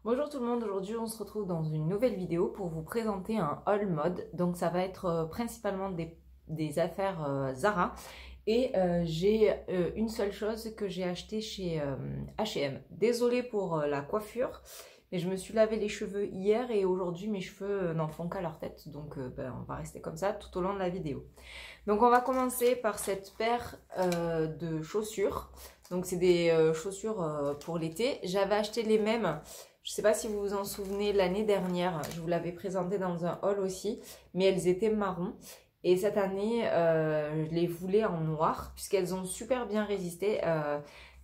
Bonjour tout le monde, aujourd'hui on se retrouve dans une nouvelle vidéo pour vous présenter un haul mode. Donc ça va être principalement des affaires Zara et j'ai une seule chose que j'ai acheté chez H&M. Désolée pour la coiffure, mais je me suis lavé les cheveux hier et aujourd'hui mes cheveux n'en font qu'à leur tête. Donc on va rester comme ça tout au long de la vidéo. Donc on va commencer par cette paire de chaussures. Donc c'est des chaussures pour l'été. J'avais acheté les mêmes. Je ne sais pas si vous vous en souvenez, l'année dernière, je vous l'avais présenté dans un haul aussi, mais elles étaient marron. Et cette année, je les voulais en noir, puisqu'elles ont super bien résisté.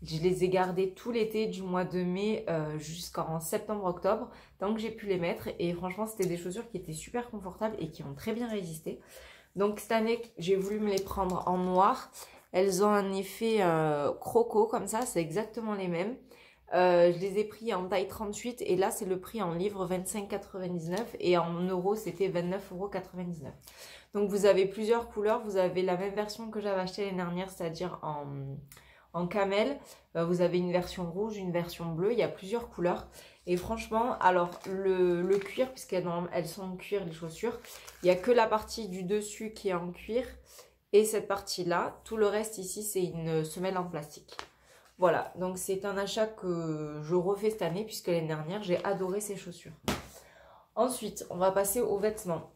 Je les ai gardées tout l'été, du mois de mai jusqu'en septembre-octobre, tant que j'ai pu les mettre. Et franchement, c'était des chaussures qui étaient super confortables et qui ont très bien résisté. Donc cette année, j'ai voulu me les prendre en noir. Elles ont un effet croco comme ça, c'est exactement les mêmes. Je les ai pris en taille 38 et là c'est le prix en livres 25,99 et en euros c'était 29,99 €. Donc vous avez plusieurs couleurs, vous avez la même version que j'avais acheté l'année dernière, c'est-à-dire en camel. Vous avez une version rouge, une version bleue, il y a plusieurs couleurs. Et franchement, alors le cuir, puisqu'elles sont en cuir les chaussures, il n'y a que la partie du dessus qui est en cuir et cette partie-là. Tout le reste ici c'est une semelle en plastique. Voilà, donc c'est un achat que je refais cette année puisque l'année dernière, j'ai adoré ces chaussures. Ensuite, on va passer aux vêtements.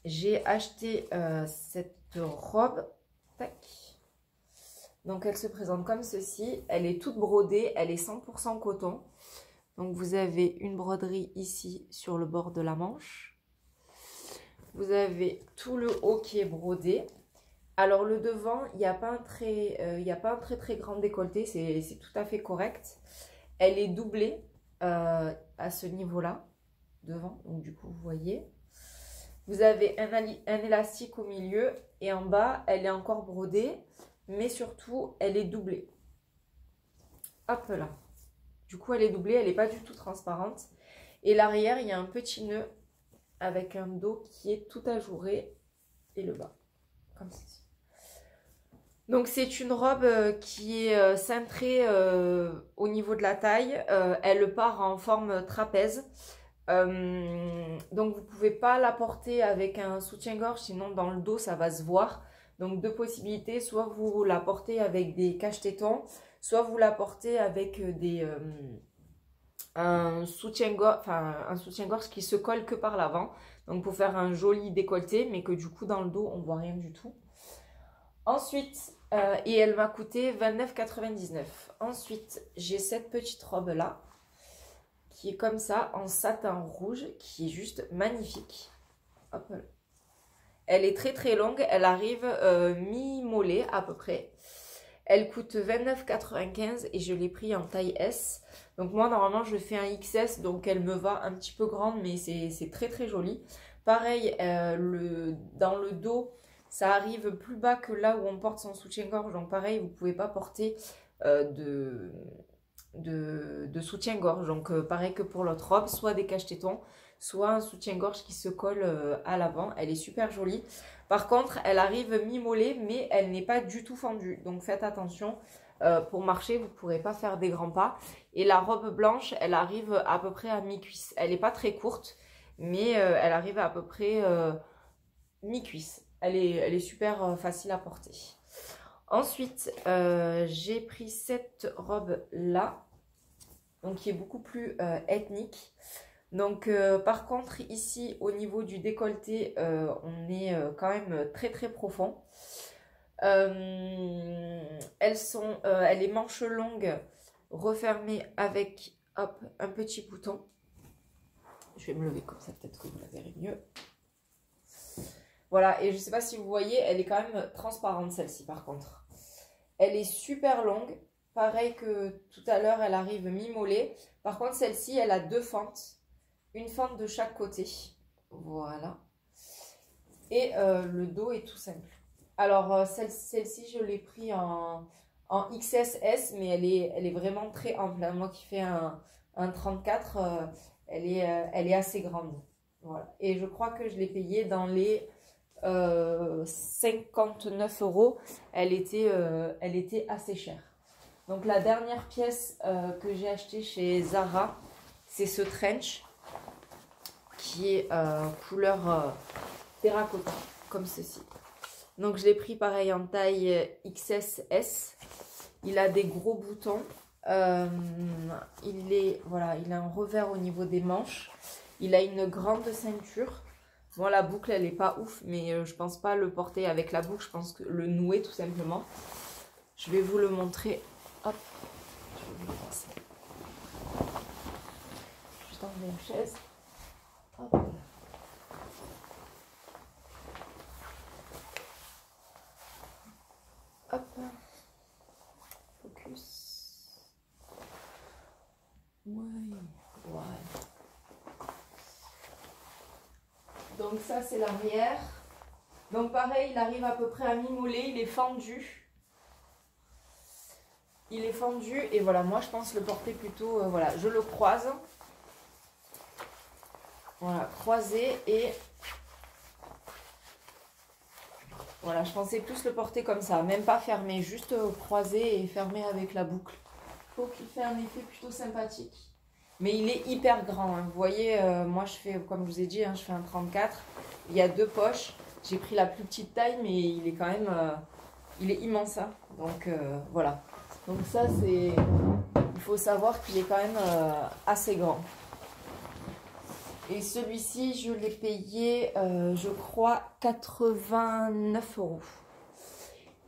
J'ai acheté cette robe. Tac. Donc elle se présente comme ceci. Elle est toute brodée, elle est 100% coton. Donc vous avez une broderie ici sur le bord de la manche. Vous avez tout le haut qui est brodé. Alors le devant, il n'y a pas un très grand décolleté, c'est tout à fait correct. Elle est doublée à ce niveau-là, devant, donc du coup vous voyez. Vous avez un élastique au milieu et en bas, elle est encore brodée, mais surtout, elle est doublée. Hop là. Du coup, elle est doublée, elle n'est pas du tout transparente. Et l'arrière, il y a un petit nœud avec un dos qui est tout ajouré et le bas, comme ceci. Donc c'est une robe qui est cintrée au niveau de la taille. Elle part en forme trapèze. Donc vous ne pouvez pas la porter avec un soutien-gorge, sinon dans le dos ça va se voir. Donc deux possibilités, soit vous la portez avec des cache-tétons, soit vous la portez avec un soutien-gorge qui se colle que par l'avant. Donc pour faire un joli décolleté, mais que du coup dans le dos on ne voit rien du tout. Ensuite, et elle m'a coûté 29,99 €. Ensuite, j'ai cette petite robe-là, qui est comme ça, en satin rouge, qui est juste magnifique. Hop là. Elle est très longue, elle arrive mi-mollet à peu près. Elle coûte 29,95 € et je l'ai pris en taille S. Donc moi, normalement, je fais un XS, donc elle me va un petit peu grande, mais c'est très joli. Pareil, dans le dos, ça arrive plus bas que là où on porte son soutien-gorge. Donc pareil, vous ne pouvez pas porter de soutien-gorge. Donc pareil que pour l'autre robe, soit des cache-tétons, soit un soutien-gorge qui se colle à l'avant. Elle est super jolie. Par contre, elle arrive mi-mollet, mais elle n'est pas du tout fendue. Donc faites attention. Pour marcher, vous ne pourrez pas faire des grands pas. Et la robe blanche, elle arrive à peu près à mi-cuisse. Elle n'est pas très courte, mais elle arrive à peu près mi-cuisse. Elle est super facile à porter. Ensuite, j'ai pris cette robe-là, donc qui est beaucoup plus ethnique. Donc, par contre, ici, au niveau du décolleté, on est quand même très profond. Elle est manches longues, refermées avec hop, un petit bouton. Je vais me lever comme ça, peut-être que vous la verrez mieux. Voilà, et je ne sais pas si vous voyez, elle est quand même transparente celle-ci par contre. Elle est super longue, pareil que tout à l'heure, elle arrive mi-mollet. Par contre, celle-ci, elle a deux fentes, une fente de chaque côté. Voilà. Et le dos est tout simple. Alors, celle-ci, je l'ai pris en XSS, mais elle est vraiment très ample. Moi qui fais un 34, elle est assez grande. Voilà. Et je crois que je l'ai payée dans les 59 €. Elle était assez chère. Donc la dernière pièce que j'ai achetée chez Zara, c'est ce trench qui est couleur terracotta, comme ceci. Donc je l'ai pris pareil en taille XS. Il a des gros boutons. Voilà, il a un revers au niveau des manches. Il a une grande ceinture. Bon, la boucle, elle n'est pas ouf, mais je pense pas le porter avec la boucle. Je pense que le nouer tout simplement. Je vais vous le montrer. Hop, je vais vous le passer. Juste enlever la chaise. Hop. Hop. Focus. Ouais. Donc ça c'est l'arrière. Donc pareil, il arrive à peu près à mi-mollet, il est fendu. Il est fendu et voilà, moi je pense le porter plutôt, voilà, je le croise. Voilà, croisé et voilà, je pensais plus le porter comme ça, même pas fermé, juste croisé et fermé avec la boucle. Je trouve qu'il fait un effet plutôt sympathique. Mais il est hyper grand, hein. Vous voyez, moi je fais, comme je vous ai dit, hein, je fais un 34. Il y a 2 poches. J'ai pris la plus petite taille, mais il est quand même, il est immense. Hein. Donc voilà. Donc ça, c'est, il faut savoir qu'il est quand même assez grand. Et celui-ci, je l'ai payé, je crois, 89 €.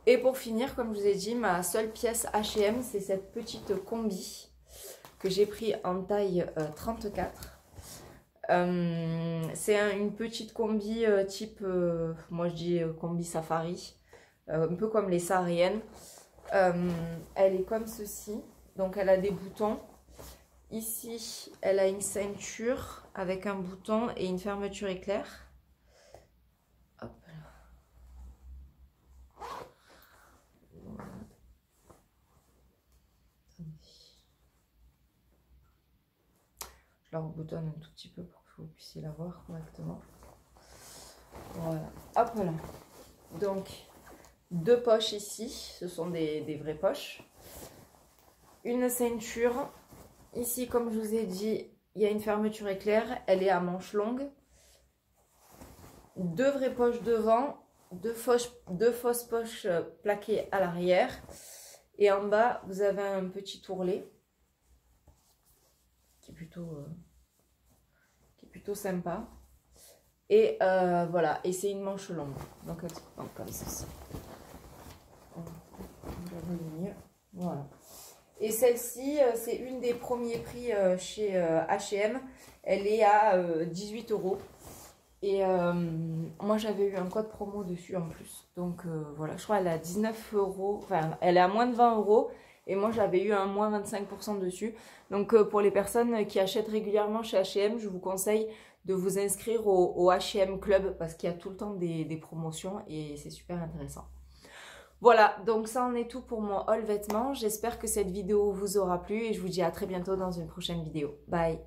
Et pour finir, comme je vous ai dit, ma seule pièce H&M, c'est cette petite combi que j'ai pris en taille 34. C'est une petite combi type, moi je dis combi safari, un peu comme les sahariennes. Elle est comme ceci, donc elle a des boutons. Ici, elle a une ceinture avec un bouton et une fermeture éclair. Hop là. Voilà. Je la reboutonne un tout petit peu pour que vous puissiez la voir correctement. Voilà. Hop là. Donc, 2 poches ici. Ce sont des vraies poches. Une ceinture. Ici, comme je vous ai dit, il y a une fermeture éclair. Elle est à manches longues. 2 vraies poches devant. 2 fausses poches plaquées à l'arrière. Et en bas, vous avez un petit ourlet. Qui est plutôt sympa. Et voilà. Et c'est une manche longue. Donc comme ceci. Voilà. Et celle-ci, c'est une des premiers prix chez H&M. Elle est à 18 €. Et moi, j'avais eu un code promo dessus en plus. Donc voilà, je crois qu'elle est à 19 €. Enfin, elle est à moins de 20 €. Et moi, j'avais eu un moins 25% dessus. Donc pour les personnes qui achètent régulièrement chez H&M, je vous conseille de vous inscrire au H&M Club. Parce qu'il y a tout le temps des promotions et c'est super intéressant. Voilà, donc ça en est tout pour mon haul vêtements. J'espère que cette vidéo vous aura plu et je vous dis à très bientôt dans une prochaine vidéo. Bye!